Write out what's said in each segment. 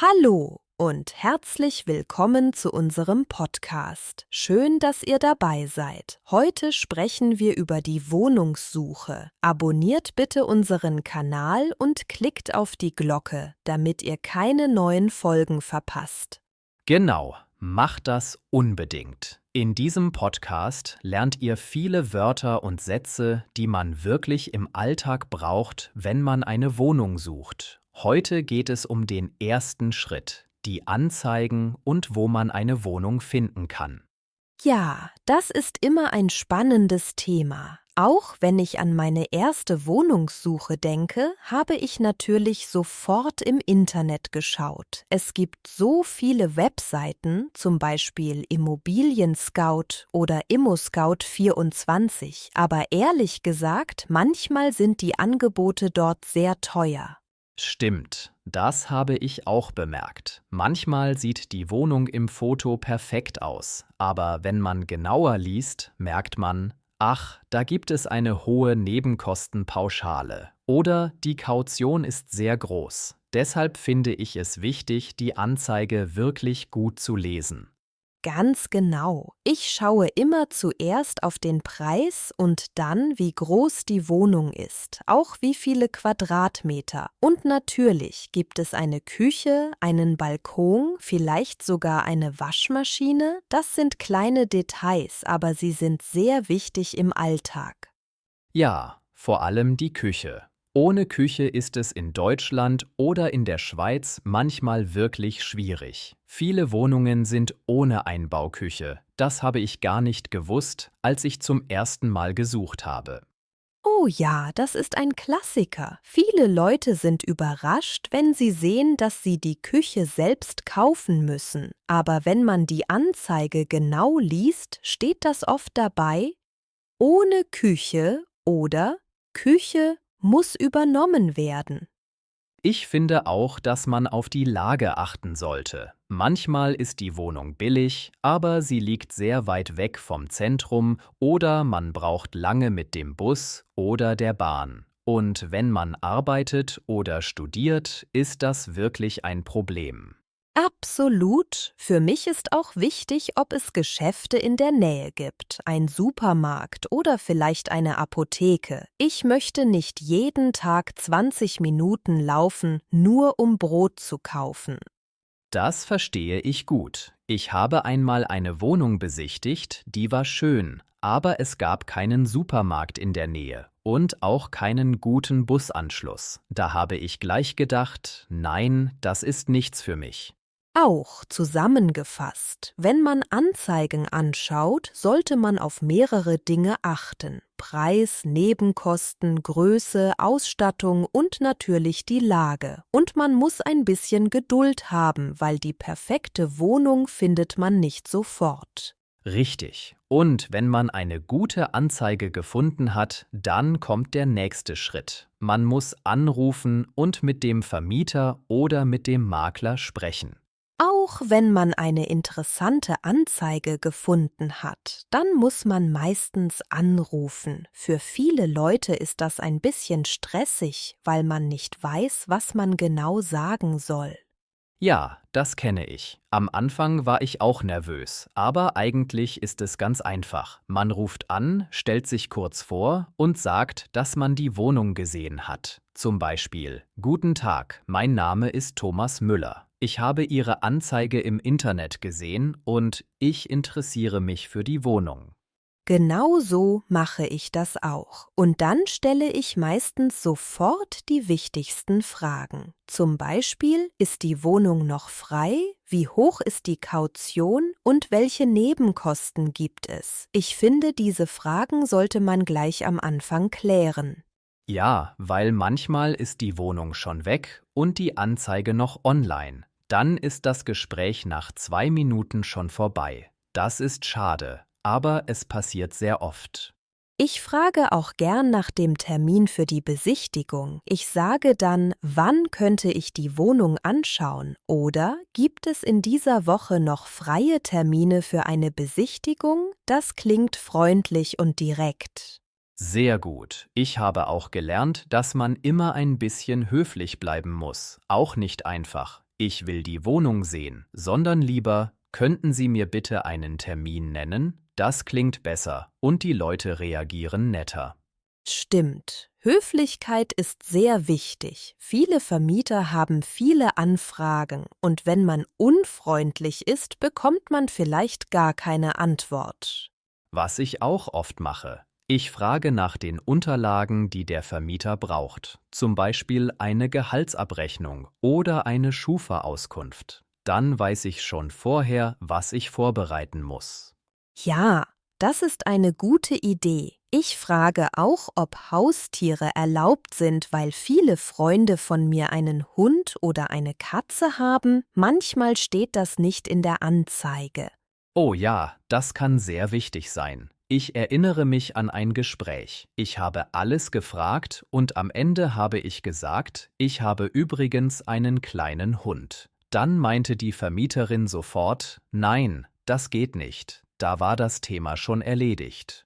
Hallo und herzlich willkommen zu unserem Podcast. Schön, dass ihr dabei seid. Heute sprechen wir über die Wohnungssuche. Abonniert bitte unseren Kanal und klickt auf die Glocke, damit ihr keine neuen Folgen verpasst. Genau, macht das unbedingt. In diesem Podcast lernt ihr viele Wörter und Sätze, die man wirklich im Alltag braucht, wenn man eine Wohnung sucht. Heute geht es um den ersten Schritt, die Anzeigen und wo man eine Wohnung finden kann. Ja, das ist immer ein spannendes Thema. Auch wenn ich an meine erste Wohnungssuche denke, habe ich natürlich sofort im Internet geschaut. Es gibt so viele Webseiten, zum Beispiel Immobilien Scout oder ImmoScout24, aber ehrlich gesagt, manchmal sind die Angebote dort sehr teuer. Stimmt, das habe ich auch bemerkt. Manchmal sieht die Wohnung im Foto perfekt aus, aber wenn man genauer liest, merkt man, ach, da gibt es eine hohe Nebenkostenpauschale oder die Kaution ist sehr groß. Deshalb finde ich es wichtig, die Anzeige wirklich gut zu lesen. Ganz genau. Ich schaue immer zuerst auf den Preis und dann, wie groß die Wohnung ist, auch wie viele Quadratmeter. Und natürlich gibt es eine Küche, einen Balkon, vielleicht sogar eine Waschmaschine. Das sind kleine Details, aber sie sind sehr wichtig im Alltag. Ja, vor allem die Küche. Ohne Küche ist es in Deutschland oder in der Schweiz manchmal wirklich schwierig. Viele Wohnungen sind ohne Einbauküche. Das habe ich gar nicht gewusst, als ich zum ersten Mal gesucht habe. Oh ja, das ist ein Klassiker. Viele Leute sind überrascht, wenn sie sehen, dass sie die Küche selbst kaufen müssen. Aber wenn man die Anzeige genau liest, steht das oft dabei: ohne Küche oder Küche muss übernommen werden. Ich finde auch, dass man auf die Lage achten sollte. Manchmal ist die Wohnung billig, aber sie liegt sehr weit weg vom Zentrum oder man braucht lange mit dem Bus oder der Bahn. Und wenn man arbeitet oder studiert, ist das wirklich ein Problem. Absolut. Für mich ist auch wichtig, ob es Geschäfte in der Nähe gibt, ein Supermarkt oder vielleicht eine Apotheke. Ich möchte nicht jeden Tag 20 Minuten laufen, nur um Brot zu kaufen. Das verstehe ich gut. Ich habe einmal eine Wohnung besichtigt, die war schön, aber es gab keinen Supermarkt in der Nähe und auch keinen guten Busanschluss. Da habe ich gleich gedacht, nein, das ist nichts für mich. Auch zusammengefasst, wenn man Anzeigen anschaut, sollte man auf mehrere Dinge achten: Preis, Nebenkosten, Größe, Ausstattung und natürlich die Lage. Und man muss ein bisschen Geduld haben, weil die perfekte Wohnung findet man nicht sofort. Richtig. Und wenn man eine gute Anzeige gefunden hat, dann kommt der nächste Schritt. Man muss anrufen und mit dem Vermieter oder mit dem Makler sprechen. Auch wenn man eine interessante Anzeige gefunden hat, dann muss man meistens anrufen. Für viele Leute ist das ein bisschen stressig, weil man nicht weiß, was man genau sagen soll. Ja, das kenne ich. Am Anfang war ich auch nervös, aber eigentlich ist es ganz einfach. Man ruft an, stellt sich kurz vor und sagt, dass man die Wohnung gesehen hat. Zum Beispiel: Guten Tag, mein Name ist Thomas Müller. Ich habe Ihre Anzeige im Internet gesehen und ich interessiere mich für die Wohnung. Genau so mache ich das auch. Und dann stelle ich meistens sofort die wichtigsten Fragen. Zum Beispiel: Ist die Wohnung noch frei? Wie hoch ist die Kaution? Und welche Nebenkosten gibt es? Ich finde, diese Fragen sollte man gleich am Anfang klären. Ja, weil manchmal ist die Wohnung schon weg und die Anzeige noch online. Dann ist das Gespräch nach 2 Minuten schon vorbei. Das ist schade, aber es passiert sehr oft. Ich frage auch gern nach dem Termin für die Besichtigung. Ich sage dann: Wann könnte ich die Wohnung anschauen? Oder gibt es in dieser Woche noch freie Termine für eine Besichtigung? Das klingt freundlich und direkt. Sehr gut. Ich habe auch gelernt, dass man immer ein bisschen höflich bleiben muss. Auch nicht einfach. ich will die Wohnung sehen, sondern lieber, könnten Sie mir bitte einen Termin nennen? Das klingt besser und die Leute reagieren netter. Stimmt. Höflichkeit ist sehr wichtig. Viele Vermieter haben viele Anfragen und wenn man unfreundlich ist, bekommt man vielleicht gar keine Antwort. Was ich auch oft mache. Ich frage nach den Unterlagen, die der Vermieter braucht, zum Beispiel eine Gehaltsabrechnung oder eine Schufa-Auskunft. Dann weiß ich schon vorher, was ich vorbereiten muss. Ja, das ist eine gute Idee. Ich frage auch, ob Haustiere erlaubt sind, weil viele Freunde von mir einen Hund oder eine Katze haben. Manchmal steht das nicht in der Anzeige. Oh ja, das kann sehr wichtig sein. Ich erinnere mich an ein Gespräch. Ich habe alles gefragt und am Ende habe ich gesagt, ich habe übrigens einen kleinen Hund. Dann meinte die Vermieterin sofort, nein, das geht nicht. Da war das Thema schon erledigt.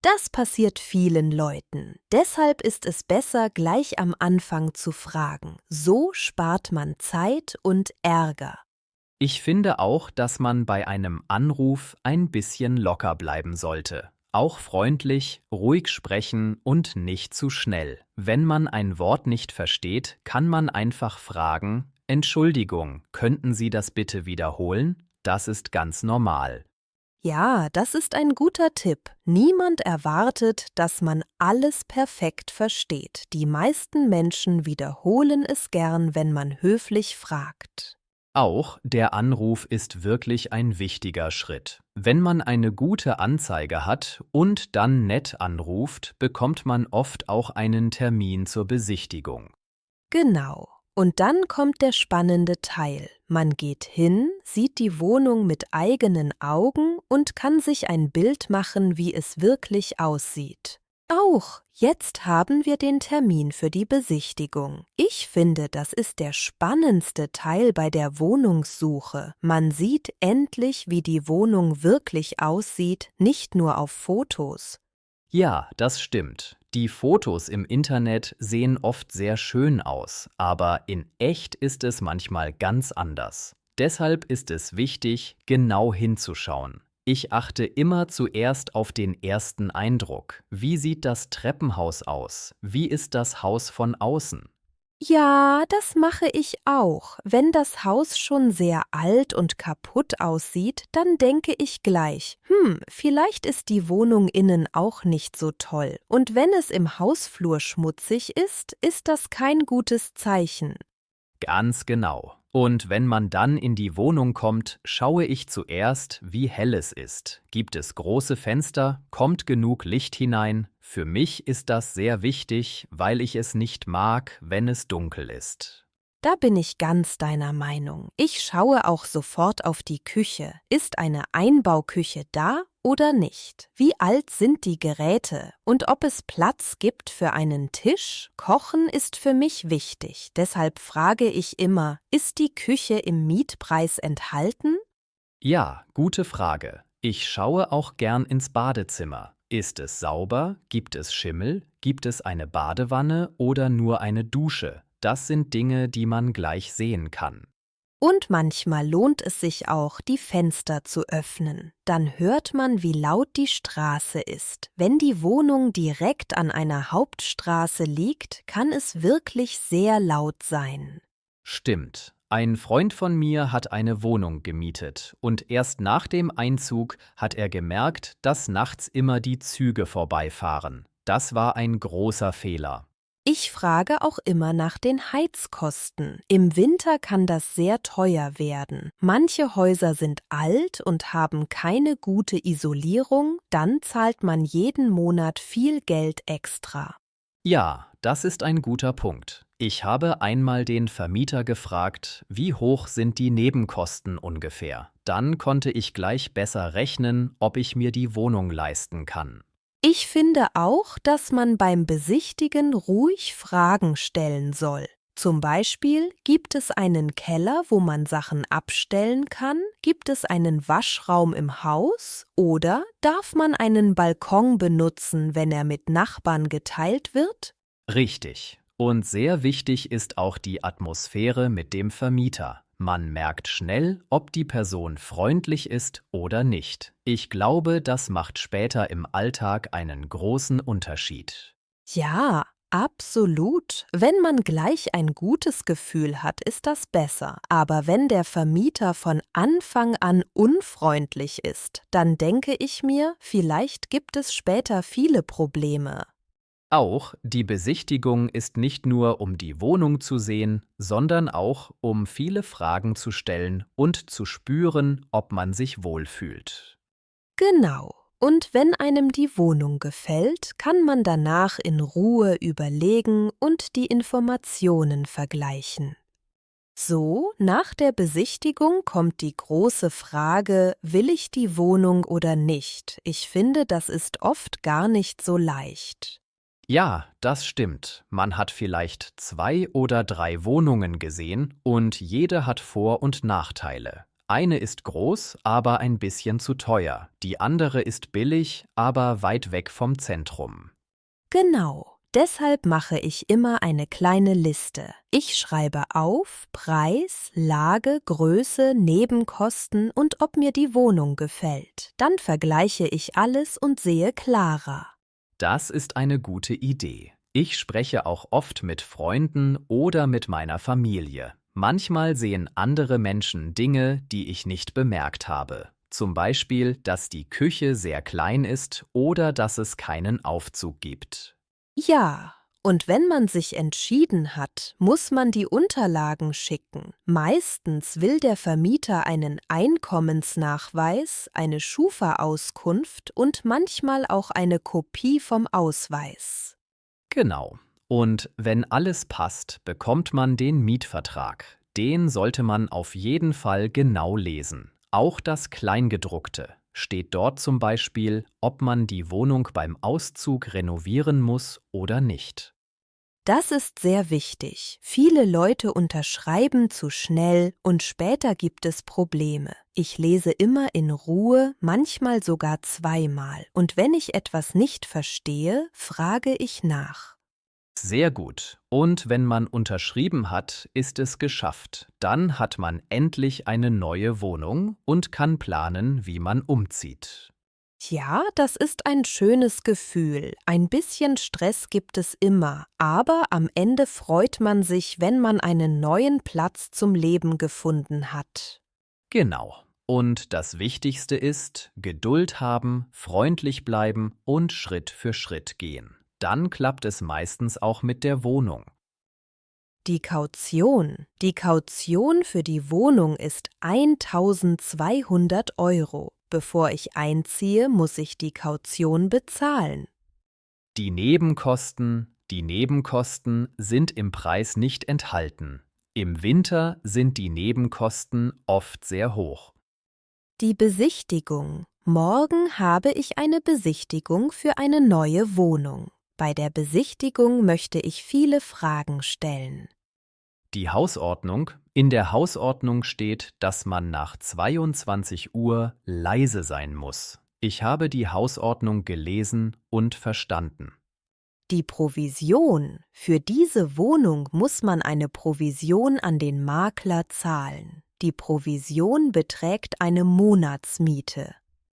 Das passiert vielen Leuten. Deshalb ist es besser, gleich am Anfang zu fragen. So spart man Zeit und Ärger. Ich finde auch, dass man bei einem Anruf ein bisschen locker bleiben sollte. Auch freundlich, ruhig sprechen und nicht zu schnell. Wenn man ein Wort nicht versteht, kann man einfach fragen, Entschuldigung, könnten Sie das bitte wiederholen? Das ist ganz normal. Ja, das ist ein guter Tipp. Niemand erwartet, dass man alles perfekt versteht. Die meisten Menschen wiederholen es gern, wenn man höflich fragt. Auch der Anruf ist wirklich ein wichtiger Schritt. Wenn man eine gute Anzeige hat und dann nett anruft, bekommt man oft auch einen Termin zur Besichtigung. Genau. Und dann kommt der spannende Teil. Man geht hin, sieht die Wohnung mit eigenen Augen und kann sich ein Bild machen, wie es wirklich aussieht. Auch jetzt haben wir den Termin für die Besichtigung. Ich finde, das ist der spannendste Teil bei der Wohnungssuche. Man sieht endlich, wie die Wohnung wirklich aussieht, nicht nur auf Fotos. Ja, das stimmt. Die Fotos im Internet sehen oft sehr schön aus, aber in echt ist es manchmal ganz anders. Deshalb ist es wichtig, genau hinzuschauen. Ich achte immer zuerst auf den ersten Eindruck. Wie sieht das Treppenhaus aus? Wie ist das Haus von außen? Ja, das mache ich auch. Wenn das Haus schon sehr alt und kaputt aussieht, dann denke ich gleich, vielleicht ist die Wohnung innen auch nicht so toll. Und wenn es im Hausflur schmutzig ist, ist das kein gutes Zeichen. Ganz genau. Und wenn man dann in die Wohnung kommt, schaue ich zuerst, wie hell es ist. Gibt es große Fenster? Kommt genug Licht hinein? Für mich ist das sehr wichtig, weil ich es nicht mag, wenn es dunkel ist. Da bin ich ganz deiner Meinung. Ich schaue auch sofort auf die Küche. Ist eine Einbauküche da oder nicht? Wie alt sind die Geräte? Und ob es Platz gibt für einen Tisch? Kochen ist für mich wichtig. Deshalb frage ich immer, ist die Küche im Mietpreis enthalten? Ja, gute Frage. Ich schaue auch gern ins Badezimmer. Ist es sauber? Gibt es Schimmel? Gibt es eine Badewanne oder nur eine Dusche? Das sind Dinge, die man gleich sehen kann. Und manchmal lohnt es sich auch, die Fenster zu öffnen. Dann hört man, wie laut die Straße ist. Wenn die Wohnung direkt an einer Hauptstraße liegt, kann es wirklich sehr laut sein. Stimmt. Ein Freund von mir hat eine Wohnung gemietet und erst nach dem Einzug hat er gemerkt, dass nachts immer die Züge vorbeifahren. Das war ein großer Fehler. Ich frage auch immer nach den Heizkosten. Im Winter kann das sehr teuer werden. Manche Häuser sind alt und haben keine gute Isolierung, dann zahlt man jeden Monat viel Geld extra. Ja, das ist ein guter Punkt. Ich habe einmal den Vermieter gefragt, wie hoch sind die Nebenkosten ungefähr. Dann konnte ich gleich besser rechnen, ob ich mir die Wohnung leisten kann. Ich finde auch, dass man beim Besichtigen ruhig Fragen stellen soll. Zum Beispiel, gibt es einen Keller, wo man Sachen abstellen kann? Gibt es einen Waschraum im Haus? Oder darf man einen Balkon benutzen, wenn er mit Nachbarn geteilt wird? Richtig. Und sehr wichtig ist auch die Atmosphäre mit dem Vermieter. Man merkt schnell, ob die Person freundlich ist oder nicht. Ich glaube, das macht später im Alltag einen großen Unterschied. Ja, absolut. Wenn man gleich ein gutes Gefühl hat, ist das besser. Aber wenn der Vermieter von Anfang an unfreundlich ist, dann denke ich mir, vielleicht gibt es später viele Probleme. Auch die Besichtigung ist nicht nur, um die Wohnung zu sehen, sondern auch, um viele Fragen zu stellen und zu spüren, ob man sich wohlfühlt. Genau. Und wenn einem die Wohnung gefällt, kann man danach in Ruhe überlegen und die Informationen vergleichen. So, nach der Besichtigung kommt die große Frage, will ich die Wohnung oder nicht? Ich finde, das ist oft gar nicht so leicht. Ja, das stimmt. Man hat vielleicht 2 oder 3 Wohnungen gesehen und jede hat Vor- und Nachteile. Eine ist groß, aber ein bisschen zu teuer. Die andere ist billig, aber weit weg vom Zentrum. Genau, deshalb mache ich immer eine kleine Liste. Ich schreibe auf Preis, Lage, Größe, Nebenkosten und ob mir die Wohnung gefällt. Dann vergleiche ich alles und sehe klarer. Das ist eine gute Idee. Ich spreche auch oft mit Freunden oder mit meiner Familie. Manchmal sehen andere Menschen Dinge, die ich nicht bemerkt habe. Zum Beispiel, dass die Küche sehr klein ist oder dass es keinen Aufzug gibt. Ja, und wenn man sich entschieden hat, muss man die Unterlagen schicken. Meistens will der Vermieter einen Einkommensnachweis, eine Schufa-Auskunft und manchmal auch eine Kopie vom Ausweis. Genau. Und wenn alles passt, bekommt man den Mietvertrag. Den sollte man auf jeden Fall genau lesen. Auch das Kleingedruckte. Steht dort zum Beispiel, ob man die Wohnung beim Auszug renovieren muss oder nicht. Das ist sehr wichtig. Viele Leute unterschreiben zu schnell und später gibt es Probleme. Ich lese immer in Ruhe, manchmal sogar zweimal. Und wenn ich etwas nicht verstehe, frage ich nach. Sehr gut. Und wenn man unterschrieben hat, ist es geschafft. Dann hat man endlich eine neue Wohnung und kann planen, wie man umzieht. Ja, das ist ein schönes Gefühl. Ein bisschen Stress gibt es immer, aber am Ende freut man sich, wenn man einen neuen Platz zum Leben gefunden hat. Genau. Und das Wichtigste ist, Geduld haben, freundlich bleiben und Schritt für Schritt gehen. Dann klappt es meistens auch mit der Wohnung. Die Kaution. Die Kaution für die Wohnung ist 1.200 Euro. Bevor ich einziehe, muss ich die Kaution bezahlen. Die Nebenkosten sind im Preis nicht enthalten. Im Winter sind die Nebenkosten oft sehr hoch. Die Besichtigung. Morgen habe ich eine Besichtigung für eine neue Wohnung. Bei der Besichtigung möchte ich viele Fragen stellen. Die Hausordnung. In der Hausordnung steht, dass man nach 22 Uhr leise sein muss. Ich habe die Hausordnung gelesen und verstanden. Die Provision. Für diese Wohnung muss man eine Provision an den Makler zahlen. Die Provision beträgt eine Monatsmiete.